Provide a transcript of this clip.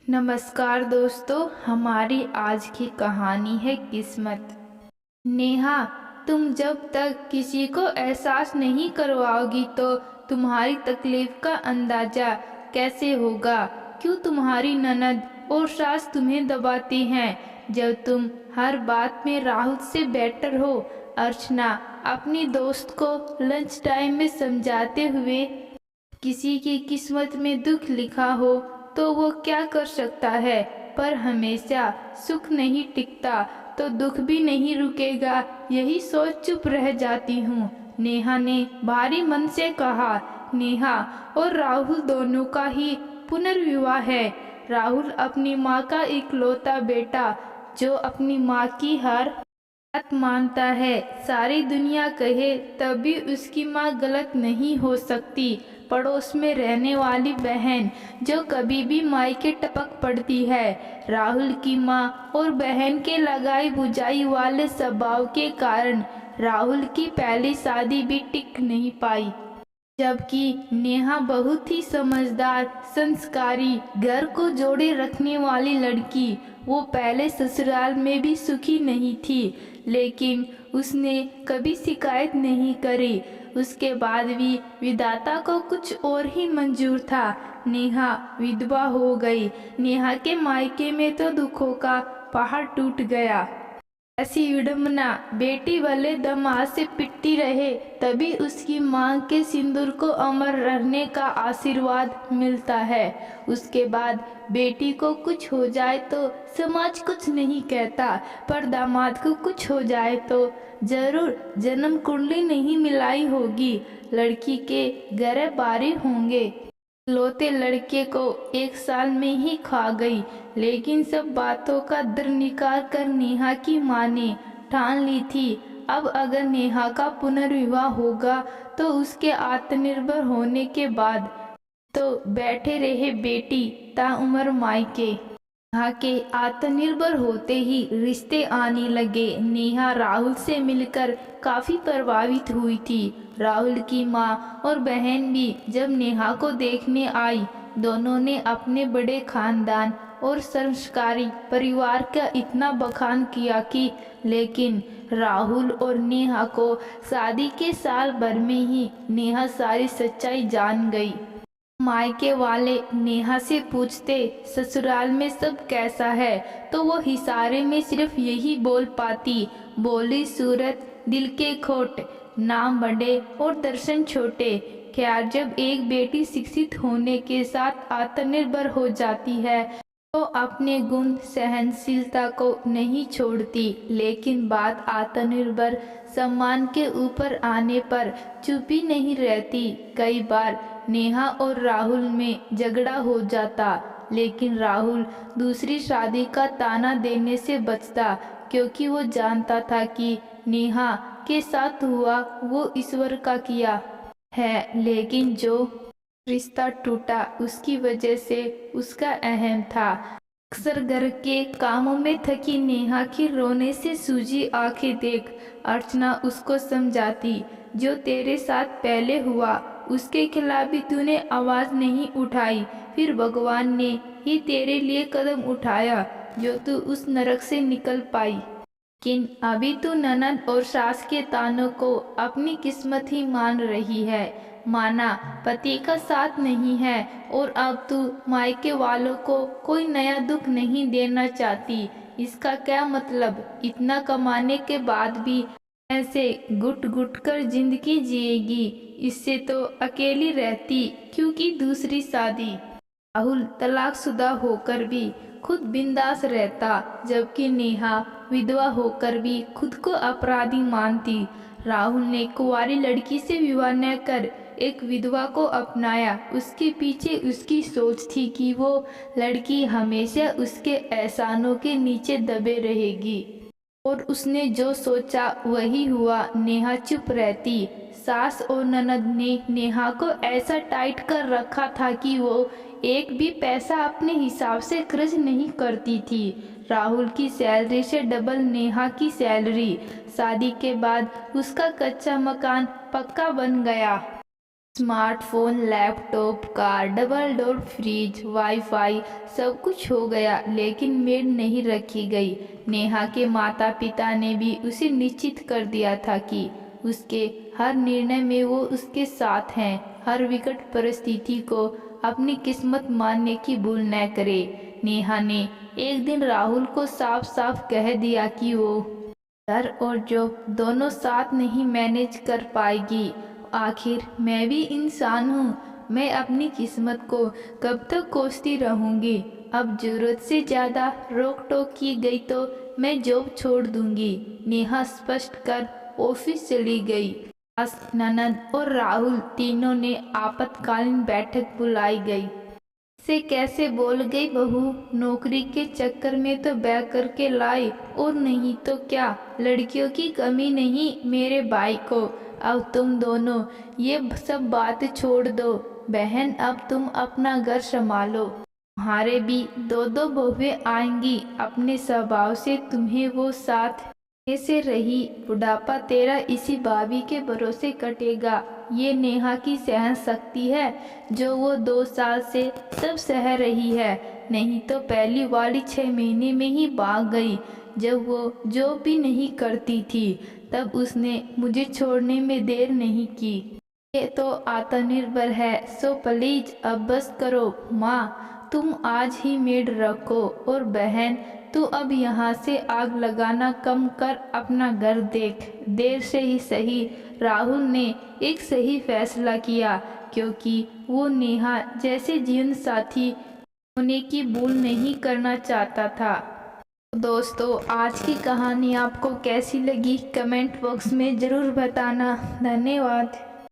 नमस्कार दोस्तों, हमारी आज की कहानी है किस्मत। नेहा, तुम जब तक किसी को एहसास नहीं करवाओगी तो तुम्हारी तकलीफ का अंदाजा कैसे होगा। क्यों तुम्हारी ननद और सास तुम्हें दबाती हैं जब तुम हर बात में राहुल से बेटर हो। अर्चना अपनी दोस्त को लंच टाइम में समझाते हुए, किसी की किस्मत में दुख लिखा हो तो वो क्या कर सकता है, पर हमेशा सुख नहीं टिकता तो दुख भी नहीं रुकेगा, यही सोच चुप रह जाती हूँ। नेहा ने भारी मन से कहा। नेहा और राहुल दोनों का ही पुनर्विवाह है। राहुल अपनी माँ का इकलौता बेटा, जो अपनी माँ की हर बात मानता है। सारी दुनिया कहे तब भी उसकी माँ गलत नहीं हो सकती। पड़ोस में रहने वाली बहन, जो कभी भी मायके टपक पड़ती है। राहुल की माँ और बहन के लगाई बुझाई वाले स्वभाव के कारण राहुल की पहली शादी भी टिक नहीं पाई, जबकि नेहा बहुत ही समझदार, संस्कारी, घर को जोड़े रखने वाली लड़की। वो पहले ससुराल में भी सुखी नहीं थी, लेकिन उसने कभी शिकायत नहीं करी। उसके बाद भी विधाता को कुछ और ही मंजूर था। नेहा विधवा हो गई। नेहा के मायके में तो दुखों का पहाड़ टूट गया। ऐसी विडम्बना, बेटी भले दमाद से पिटती रहे तभी उसकी मांग के सिंदूर को अमर रहने का आशीर्वाद मिलता है। उसके बाद बेटी को कुछ हो जाए तो समाज कुछ नहीं कहता, पर दामाद को कुछ हो जाए तो जरूर जन्म कुंडली नहीं मिलाई होगी, लड़की के गरे बारी होंगे। लौते लड़के को 1 साल में ही खा गई, लेकिन सब बातों का दर निकाल कर नेहा की माँ ने ठान ली थी, अब अगर नेहा का पुनर्विवाह होगा तो उसके आत्मनिर्भर होने के बाद तो बैठे रहे बेटी ताउम्र मायके। नेहा के आत्मनिर्भर होते ही रिश्ते आने लगे। नेहा राहुल से मिलकर काफी प्रभावित हुई थी। राहुल की माँ और बहन भी जब नेहा को देखने आई, दोनों ने अपने बड़े खानदान और संस्कारी परिवार का इतना बखान किया कि लेकिन राहुल और नेहा को शादी के साल भर में ही नेहा सारी सच्चाई जान गई। मायके वाले नेहा से पूछते ससुराल में सब कैसा है, तो वो इशारे में सिर्फ यही बोल पाती, बोली सूरत दिल के खोट, नाम बड़े और दर्शन छोटे। खैर, जब एक बेटी शिक्षित होने के साथ आत्मनिर्भर हो जाती है तो अपने गुण सहनशीलता को नहीं छोड़ती, लेकिन बात आत्मनिर्भर सम्मान के ऊपर आने पर चुप ही नहीं रहती। कई बार नेहा और राहुल में झगड़ा हो जाता, लेकिन राहुल दूसरी शादी का ताना देने से बचता, क्योंकि वो जानता था कि नेहा के साथ हुआ वो ईश्वर का किया है, लेकिन जो रिश्ता टूटा उसकी वजह से उसका अहम था। अक्सर घर के कामों में थकी नेहा की रोने से सूजी आंखें देख अर्चना उसको समझाती, जो तेरे साथ पहले हुआ उसके खिलाफ भी तूने आवाज नहीं उठाई, फिर भगवान ने ही तेरे लिए कदम उठाया जो तू उस नरक से निकल पाई। लेकिन अभी तू ननद और सास के तानों को अपनी किस्मत ही मान रही है। माना पति का साथ नहीं है और अब तू मायके वालों को कोई नया दुख नहीं देना चाहती। इसका क्या मतलब? इतना कमाने के बाद भी ऐसे घुट घुट कर जिंदगी जिएगी? इससे तो अकेली रहती, क्योंकि दूसरी शादी। राहुल तलाकशुदा होकर भी खुद बिंदास रहता, जबकि नेहा विधवा होकर भी खुद को अपराधी मानती। राहुल ने कुंवारी लड़की से विवाह न कर एक विधवा को अपनाया। उसके पीछे उसकी सोच थी कि वो लड़की हमेशा उसके एहसानों के नीचे दबे रहेगी, और उसने जो सोचा वही हुआ। नेहा चुप रहती। सास और ननद ने नेहा को ऐसा टाइट कर रखा था कि वो एक भी पैसा अपने हिसाब से खर्च नहीं करती थी। राहुल की सैलरी से डबल नेहा की सैलरी। शादी के बाद उसका कच्चा मकान पक्का बन गया। Smartphone, laptop, car, double door fridge, wifi सब कुछ हो गया, लेकिन मेड नहीं रखी गई। नेहा के माता पिता ने भी उसे निश्चित कर दिया था कि उसके हर निर्णय में वो उसके साथ हैं। हर विकट परिस्थिति को अपनी किस्मत मानने की भूल न करे। नेहा ने एक दिन राहुल को साफ साफ कह दिया कि वो घर और जॉब दोनों साथ नहीं मैनेज कर पाएगी। आखिर मैं भी इंसान हूँ, मैं अपनी किस्मत को कब तक कोसती रहूँगी। अब जरूरत से ज़्यादा रोक टोक की गई तो मैं जॉब छोड़ दूँगी। नेहा स्पष्ट कर ऑफिस चली गई। सास, ननद और राहुल तीनों ने आपातकालीन बैठक बुलाई गई। से कैसे बोल गई बहू, नौकरी के चक्कर में तो बैग करके लाई, और नहीं तो क्या, लड़कियों की कमी नहीं मेरे भाई को। अब तुम दोनों ये सब बात छोड़ दो। बहन, अब तुम अपना घर संभालो। तुम्हारे भी दो दो बहुएं आएंगी। अपने स्वभाव से तुम्हें वो साथ से रही, बुढ़ापा तेरा इसी भाभी के भरोसे कटेगा। ये नेहा की सहन शक्ति है जो वो 2 साल से सब सह रही है, नहीं तो पहली वाली 6 महीने में ही भाग गई। जब वो जो भी नहीं करती थी तब उसने मुझे छोड़ने में देर नहीं की। ये तो आत्मनिर्भर है, सो प्लीज अब बस करो। माँ, तुम आज ही मेड रखो, और बहन तू अब यहाँ से आग लगाना कम कर, अपना घर देख। देर से ही सही, राहुल ने एक सही फैसला किया, क्योंकि वो नेहा जैसे जीवन साथी होने की भूल नहीं करना चाहता था। दोस्तों, आज की कहानी आपको कैसी लगी कमेंट बॉक्स में ज़रूर बताना। धन्यवाद।